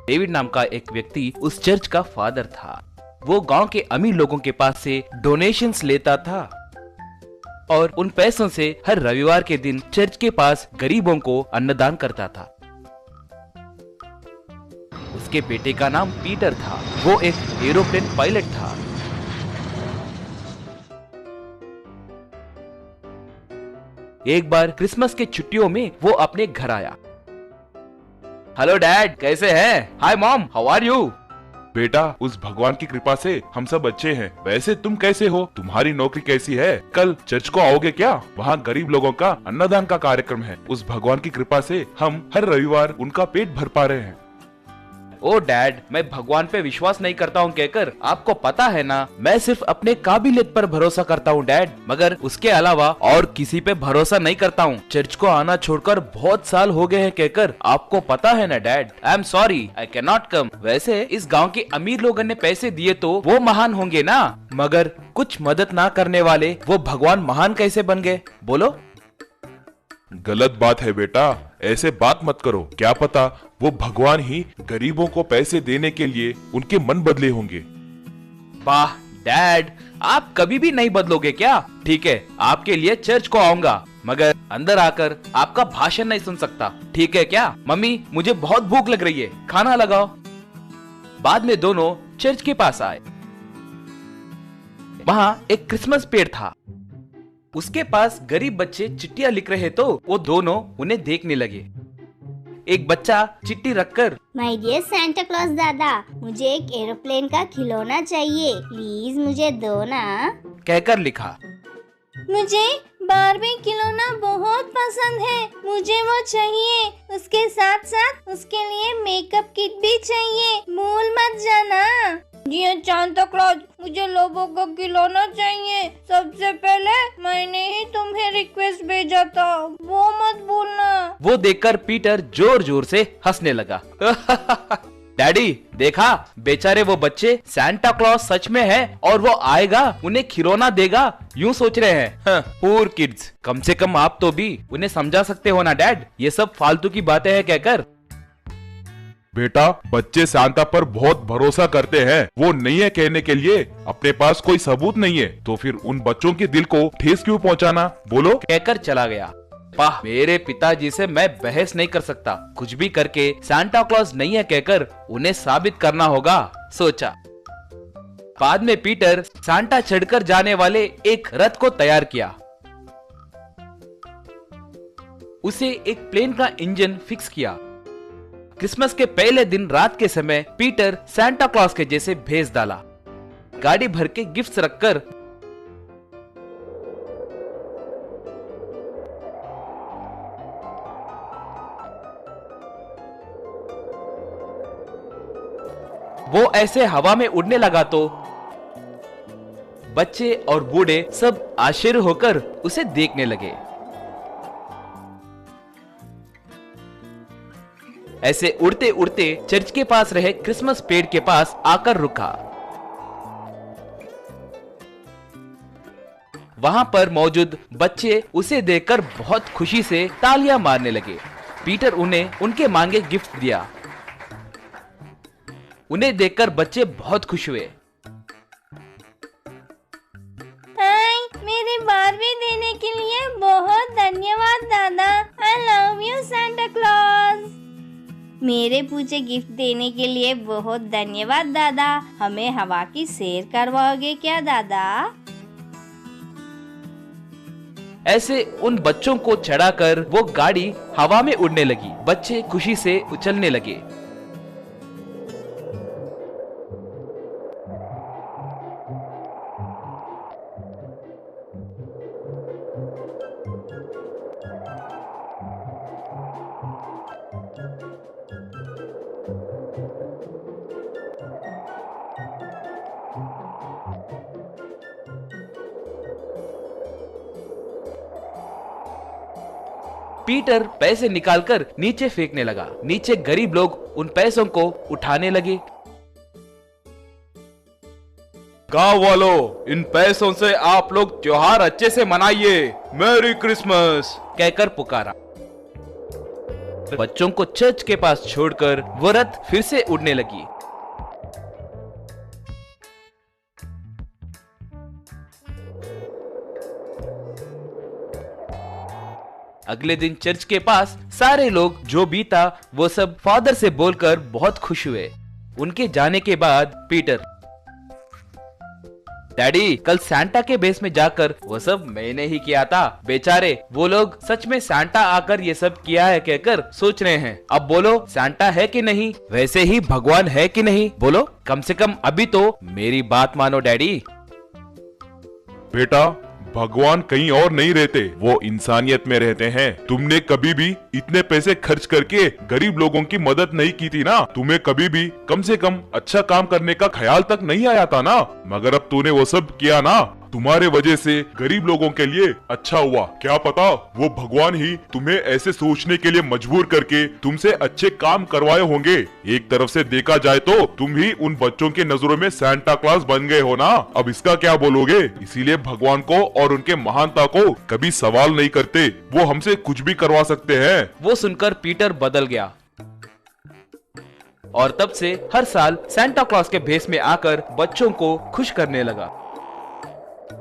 David नाम का एक व्यक्ति उस चर्च का फादर था। वो गांव के अमीर लोगों के पास से डोनेशंस लेता था और उन पैसों से हर रविवार के दिन चर्च के पास गरीबों को अन्नदान करता था। उसके बेटे का नाम पीटर था। वो एक एरोप्लेन पायलट था। एक बार क्रिसमस के छुट्टियों में वो अपने घर आया। हेलो डैड, कैसे हैं? Hi mom, how are you? बेटा, उस भगवान की कृपा से हम सब अच्छे हैं। वैसे तुम कैसे हो? तुम्हारी नौकरी कैसी है? कल चर्च को आओगे क्या? वहाँ गरीब लोगों का अन्नदान का कार्यक्रम है। उस भगवान की कृपा से हम हर रविवार उनका पेट भर पा रहे हैं। ओ डैड, मैं भगवान पे विश्वास नहीं करता हूँ कहकर आपको पता है ना, मैं सिर्फ अपने काबिलियत पर भरोसा करता हूँ डैड, मगर उसके अलावा और किसी पे भरोसा नहीं करता हूँ। चर्च को आना छोड़कर बहुत साल हो गए हैं कहकर आपको पता है ना dad. I am sorry, I can not come. वैसे इस गाँव के अमीर लोगों ने पैसे दिए तो वो महान होंगे ना, मगर कुछ मदद ना करने वाले वो भगवान महान कैसे बन गए? बोलो। गलत बात है बेटा, ऐसे बात मत करो। क्या पता वो भगवान ही गरीबों को पैसे देने के लिए उनके मन बदले होंगे। वाह डैड, आप कभी भी नहीं बदलोगे क्या? ठीक है, आपके लिए चर्च को आऊंगा, मगर अंदर आकर आपका भाषण नहीं सुन सकता। ठीक है क्या? मम्मी, मुझे बहुत भूख लग रही है, खाना लगाओ। बाद में दोनों चर्च के पास आए। वहां एक क्रिसमस पेड़ था। उसके पास गरीब बच्चे चिट्ठियां लिख रहे तो वो दोनों उन्हें देखने लगे। एक बच्चा चिट्ठी रखकर, माय डियर सांता क्लॉज दादा, मुझे एक एरोप्लेन का खिलौना चाहिए, प्लीज मुझे दो ना, कहकर लिखा। मुझे बारबी खिलौना बहुत पसंद है, मुझे वो चाहिए। उसके साथ साथ उसके लिए मेकअप किट भी चाहिए, भूल मत जाना। जी सांता क्लॉज, मुझे लोगों को खिलौना चाहिए। सबसे पहले मैंने ही तुम्हें रिक्वेस्ट भेजा था, वो मत भूलना। वो देखकर पीटर जोर जोर से हंसने लगा। डैडी, देखा, बेचारे वो बच्चे सांता क्लॉज सच में है और वो आएगा उन्हें खिलौना देगा, यूं सोच रहे हैं। पूर किड्स, कम से कम आप तो भी उन्हें समझा सकते हो ना डैड, ये सब फालतू की बातें हैं कहकर। बेटा, बच्चे सांता पर बहुत भरोसा करते हैं, वो नहीं है कहने के लिए अपने पास कोई सबूत नहीं है, तो फिर उन बच्चों के दिल को ठेस क्यों पहुंचाना? बोलो। कहकर चला गया। वाह, मेरे पिताजी से मैं बहस नहीं कर सकता, कुछ भी करके सांता क्लॉज नहीं है कहकर उन्हें साबित करना होगा, सोचा। बाद में पीटर सांता चढ़कर जाने वाले एक रथ को तैयार किया। उसे एक प्लेन का इंजन फिक्स किया। क्रिसमस के पहले दिन रात के समय पीटर सांता क्लॉज के जैसे भेज डाला। गाड़ी भर के गिफ्ट्स रखकर वो ऐसे हवा में उड़ने लगा तो बच्चे और बूढ़े सब आश्चर्य होकर उसे देखने लगे। ऐसे उड़ते उड़ते चर्च के पास रहे क्रिसमस पेड़ के पास आकर रुका। वहां पर मौजूद बच्चे उसे देखकर बहुत खुशी से तालियां मारने लगे। पीटर उन्हें उनके मांगे गिफ्ट दिया। उन्हें देखकर बच्चे बहुत खुश हुए। हाय, मेरी बारबी देने के लिए बहुत धन्यवाद दादा। I love you Santa Claus. मेरे पूछे गिफ्ट देने के लिए बहुत धन्यवाद दादा। हमें हवा की सैर करवाओगे क्या दादा? ऐसे उन बच्चों को चढ़ाकर वो गाड़ी हवा में उड़ने लगी। बच्चे खुशी से उछलने लगे। पीटर पैसे निकालकर नीचे फेंकने लगा। नीचे गरीब लोग उन पैसों को उठाने लगे। गांव वालों, इन पैसों से आप लोग त्योहार अच्छे से मनाइए, मैरी क्रिसमस कहकर पुकारा। बच्चों को चर्च के पास छोड़कर वो रथ फिर से उड़ने लगी। अगले दिन चर्च के पास सारे लोग जो भी था वो सब फादर से बोलकर बहुत खुश हुए। उनके जाने के बाद पीटर, डैडी कल सैंटा के बेस में जाकर वो सब मैंने ही किया था। बेचारे वो लोग सच में सैंटा आकर ये सब किया है कहकर सोच रहे हैं। अब बोलो सैंटा है कि नहीं, वैसे ही भगवान है कि नहीं, बोलो कम से कम अभी तो मेरी बात मानो डैडी। बेटा भगवान कहीं और नहीं रहते, वो इंसानियत में रहते हैं। तुमने कभी भी इतने पैसे खर्च करके गरीब लोगों की मदद नहीं की थी ना, तुम्हें कभी भी कम से कम अच्छा काम करने का ख्याल तक नहीं आया था ना, मगर अब तूने वो सब किया ना, तुम्हारे वजह से गरीब लोगों के लिए अच्छा हुआ। क्या पता वो भगवान ही तुम्हें ऐसे सोचने के लिए मजबूर करके तुमसे अच्छे काम करवाए होंगे। एक तरफ से देखा जाए तो तुम ही उन बच्चों के नजरों में सैंटा क्लॉज बन गए हो ना, अब इसका क्या बोलोगे। इसीलिए भगवान को और उनके महानता को कभी सवाल नहीं करते, वो हमसे कुछ भी करवा सकते हैं। वो सुनकर पीटर बदल गया और तब से हर साल सैंटा क्लॉज के भेस में आकर बच्चों को खुश करने लगा।